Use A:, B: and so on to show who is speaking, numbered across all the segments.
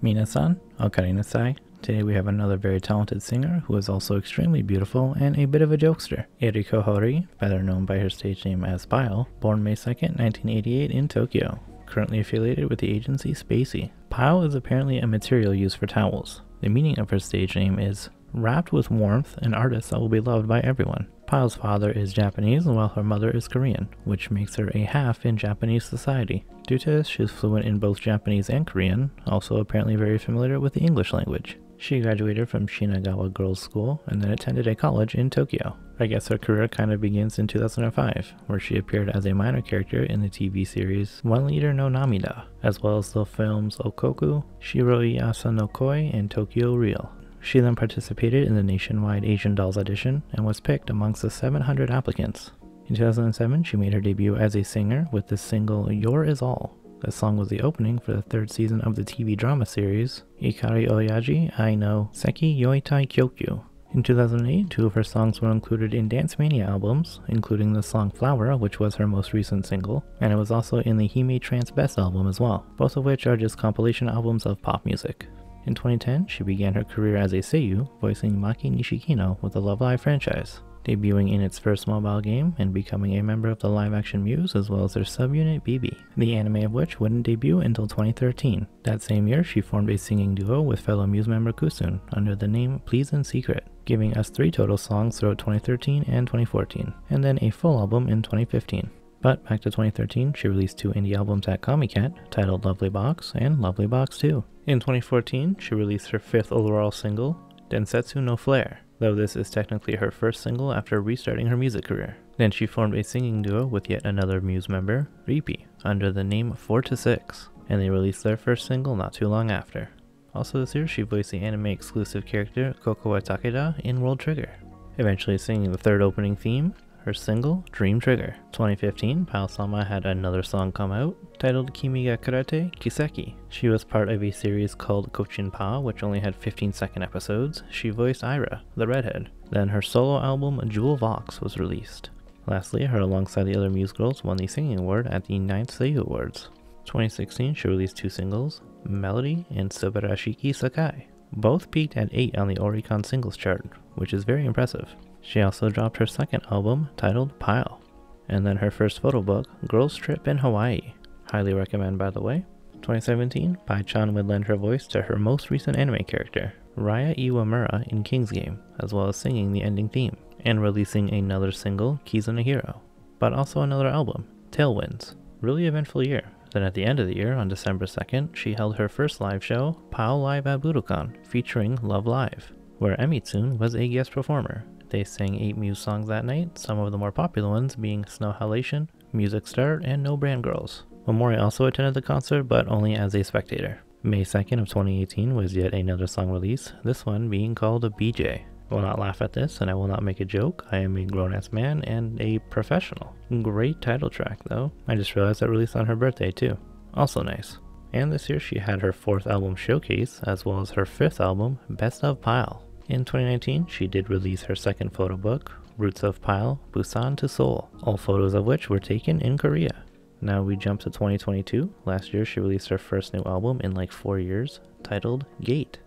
A: Minasan, okarinasai. Today we have another very talented singer who is also extremely beautiful and a bit of a jokester. Eriko Hori, better known by her stage name as Pyle, born May 2nd, 1988 in Tokyo. Currently affiliated with the agency Spacey. Pyle is apparently a material used for towels. The meaning of her stage name is wrapped with warmth, an artist that will be loved by everyone. Pyle's father is Japanese while her mother is Korean, which makes her a half in Japanese society. Due to this, she is fluent in both Japanese and Korean, also apparently very familiar with the English language. She graduated from Shinagawa Girls' School and then attended a college in Tokyo. I guess her career kind of begins in 2005, where she appeared as a minor character in the TV series One Liter no Namida, as well as the films Okoku, Shiroi Asa no Koi, and Tokyo Real. She then participated in the nationwide Asian Dolls audition and was picked amongst the 700 applicants. In 2007, she made her debut as a singer with the single Your Is All. The song was the opening for the third season of the TV drama series Ikari Oyaji Ai no Seki Yoitai Kyokyu. In 2008, two of her songs were included in Dance Mania albums, including the song Flower, which was her most recent single, and it was also in the Hime Trance Best album as well, both of which are just compilation albums of pop music. In 2010, she began her career as a seiyuu, voicing Maki Nishikino with the Love Live franchise, debuting in its first mobile game and becoming a member of the live-action Muse as well as their subunit BB, the anime of which wouldn't debut until 2013. That same year, she formed a singing duo with fellow Muse member Kusun under the name Please in Secret, giving us 3 total songs throughout 2013 and 2014, and then a full album in 2015. But back to 2013, she released 2 indie albums at Comiket, titled Lovely Box and Lovely Box 2. In 2014, she released her 5th overall single, Densetsu no Flare, though this is technically her first single after restarting her music career. Then she formed a singing duo with yet another Muse member, Rippy, under the name 4 to 6, and they released their first single not too long after. Also this year, she voiced the anime exclusive character Kokowa Takeda in World Trigger, eventually singing the 3rd opening theme, her single, Dream Trigger. 2015, Pyle-sama had another song come out, titled Kimi ga Kurete Kiseki. She was part of a series called Kochin Pa, which only had 15-second episodes. She voiced Ira, the redhead. Then her solo album, Jewel Vox, was released. Lastly, her alongside the other Muse girls won the Singing Award at the 9th Seiyu Awards. 2016, she released 2 singles, Melody and Subarashiki Sakai. Both peaked at 8 on the Oricon singles chart, which is very impressive. She also dropped her 2nd album, titled Pyle, and then her first photo book, Girls Trip in Hawaii. Highly recommend, by the way. 2017, Pai-chan would lend her voice to her most recent anime character, Raya Iwamura in King's Game, as well as singing the ending theme, and releasing another single, Kizuna Hero, but also another album, Tailwinds. Really eventful year. Then at the end of the year, on December 2nd, she held her first live show, Pyle Live at Budokan, featuring Love Live, where Emitsune was a guest performer. They sang 8 Muse songs that night, some of the more popular ones being Snow Halation, Music Star, and No Brand Girls. Omori also attended the concert, but only as a spectator. May 2nd of 2018 was yet another song release, this one being called a BJ. I will not laugh at this, and I will not make a joke. I am a grown-ass man and a professional. Great title track, though. I just realized that released on her birthday, too. Also nice. And this year she had her 4th album Showcase, as well as her 5th album, Best of Pyle. In 2019, she did release her 2nd photo book, Roots of Pyle, Busan to Seoul, all photos of which were taken in Korea. Now we jump to 2022. Last year she released her first new album in like 4 years, titled Gate.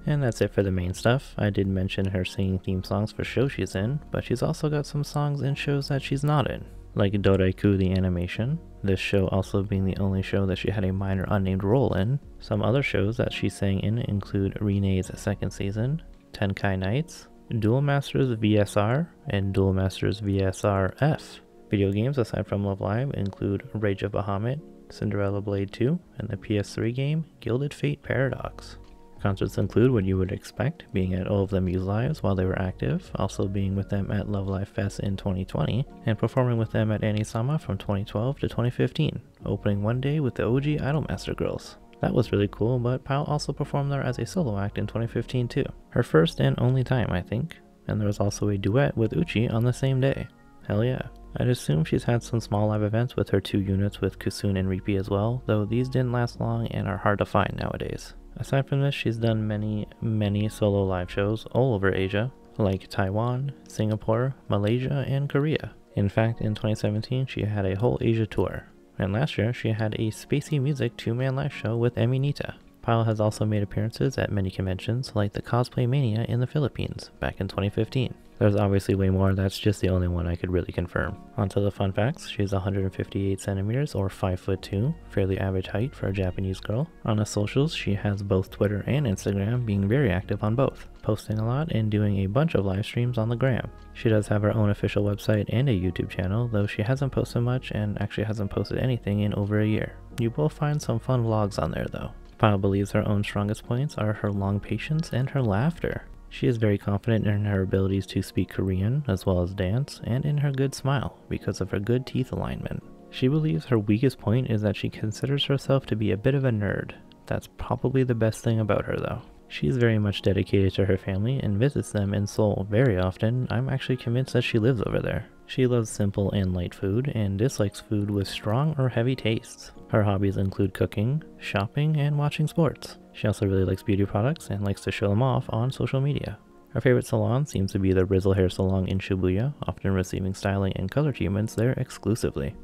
A: And that's it for the main stuff. I did mention her singing theme songs for shows she's in, but she's also got some songs in shows that she's not in, like Doraiku the animation, this show also being the only show that she had a minor unnamed role in. Some other shows that she sang in include Renee's 2nd season, Tenkai Nights, Duel Masters VSR, and Duel Masters VSR F. Video games aside from Love Live include Rage of Bahamut, Cinderella Blade 2, and the PS3 game Gilded Fate Paradox. Concerts include what you would expect, being at all of the Muse Lives while they were active, also being with them at Love Live Fest in 2020, and performing with them at Anisama from 2012 to 2015, opening one day with the OG Idolmaster girls. That was really cool, but Pyle also performed there as a solo act in 2015 too. Her first and only time, I think. And there was also a duet with Uchi on the same day. Hell yeah. I'd assume she's had some small live events with her 2 units with Kusun and Rippy as well, though these didn't last long and are hard to find nowadays. Aside from this, she's done many solo live shows all over Asia, like Taiwan, Singapore, Malaysia, and Korea. In fact, in 2017, she had a whole Asia tour. And last year, she had a Spacey Music 2-man live show with Eminita. Pyle has also made appearances at many conventions like the Cosplay Mania in the Philippines back in 2015. There's obviously way more, that's just the only one I could really confirm. Onto the fun facts, she's 158 centimeters or 5'2", fairly average height for a Japanese girl. On the socials, she has both Twitter and Instagram, being very active on both, posting a lot and doing a bunch of live streams on the gram. She does have her own official website and a YouTube channel, though she hasn't posted much and actually hasn't posted anything in over a year. You will find some fun vlogs on there though. Pyle believes her own strongest points are her long patience and her laughter. She is very confident in her abilities to speak Korean as well as dance, and in her good smile because of her good teeth alignment. She believes her weakest point is that she considers herself to be a bit of a nerd. That's probably the best thing about her though. She is very much dedicated to her family and visits them in Seoul very often. I'm actually convinced that she lives over there. She loves simple and light food and dislikes food with strong or heavy tastes. Her hobbies include cooking, shopping, and watching sports. She also really likes beauty products and likes to show them off on social media. Her favorite salon seems to be the Rizzle Hair Salon in Shibuya, often receiving styling and color treatments there exclusively.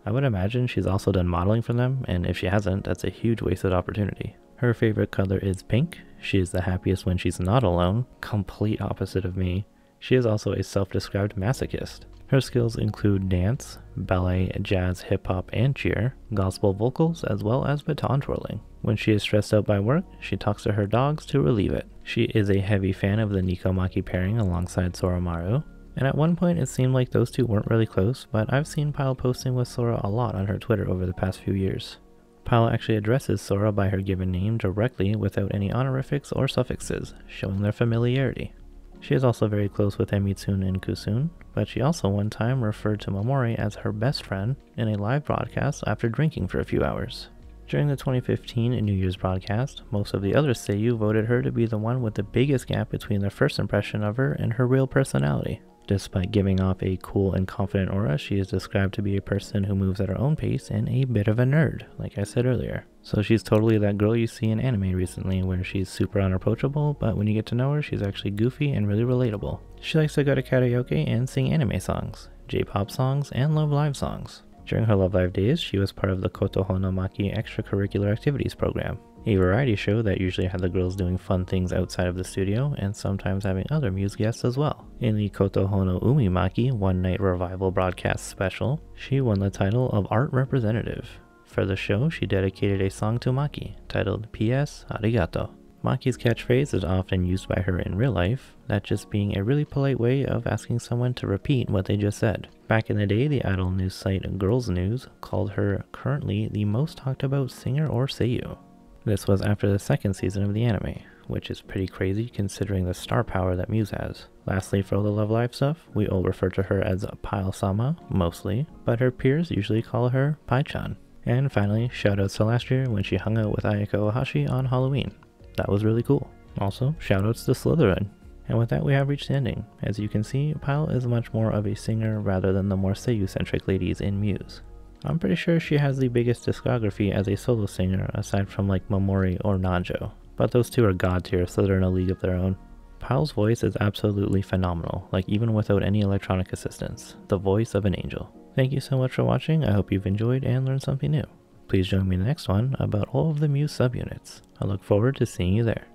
A: I would imagine she's also done modeling for them, and if she hasn't, that's a huge wasted opportunity. Her favorite color is pink. She is the happiest when she's not alone, complete opposite of me. She is also a self-described masochist. Her skills include dance, ballet, jazz, hip-hop, and cheer, gospel vocals, as well as baton twirling. When she is stressed out by work, she talks to her dogs to relieve it. She is a heavy fan of the Nikomaki pairing alongside Soromaru, and at one point it seemed like those two weren't really close, but I've seen Pyle posting with Sora a lot on her Twitter over the past few years. Pyle actually addresses Sora by her given name directly without any honorifics or suffixes, showing their familiarity. She is also very close with Emitsune and Kusune, but she also one time referred to Momori as her best friend in a live broadcast after drinking for a few hours. During the 2015 New Year's broadcast, most of the other seiyuu voted her to be the one with the biggest gap between their first impression of her and her real personality. Despite giving off a cool and confident aura, she is described to be a person who moves at her own pace and a bit of a nerd, like I said earlier. So she's totally that girl you see in anime recently, where she's super unapproachable, but when you get to know her, she's actually goofy and really relatable. She likes to go to karaoke and sing anime songs, J-pop songs, and Love Live songs. During her Love Live days, she was part of the Kotoho no Maki extracurricular activities program, a variety show that usually had the girls doing fun things outside of the studio and sometimes having other Muse guests as well. In the Kotoho no Umimaki One Night Revival broadcast special, she won the title of Art Representative. For the show, she dedicated a song to Maki, titled P.S. Arigato. Maki's catchphrase is often used by her in real life, that just being a really polite way of asking someone to repeat what they just said. Back in the day, the idol news site Girls News called her currently the most talked about singer or seiyuu. This was after the second season of the anime, which is pretty crazy considering the star power that Muse has. Lastly, for all the Love Live stuff, we all refer to her as Pyle-sama, mostly, but her peers usually call her Pai-chan. And finally, shoutouts to last year when she hung out with Ayaka Ohashi on Halloween. That was really cool. Also, shoutouts to Slytherin. And with that, we have reached the ending. As you can see, Pyle is much more of a singer rather than the more seiyuu-centric ladies in Muse. I'm pretty sure she has the biggest discography as a solo singer aside from like Momori or Nanjo, but those two are god tier, so they're in a league of their own. Pyle's voice is absolutely phenomenal, like even without any electronic assistance, the voice of an angel. Thank you so much for watching. I hope you've enjoyed and learned something new. Please join me in the next one about all of the Muse subunits. I look forward to seeing you there.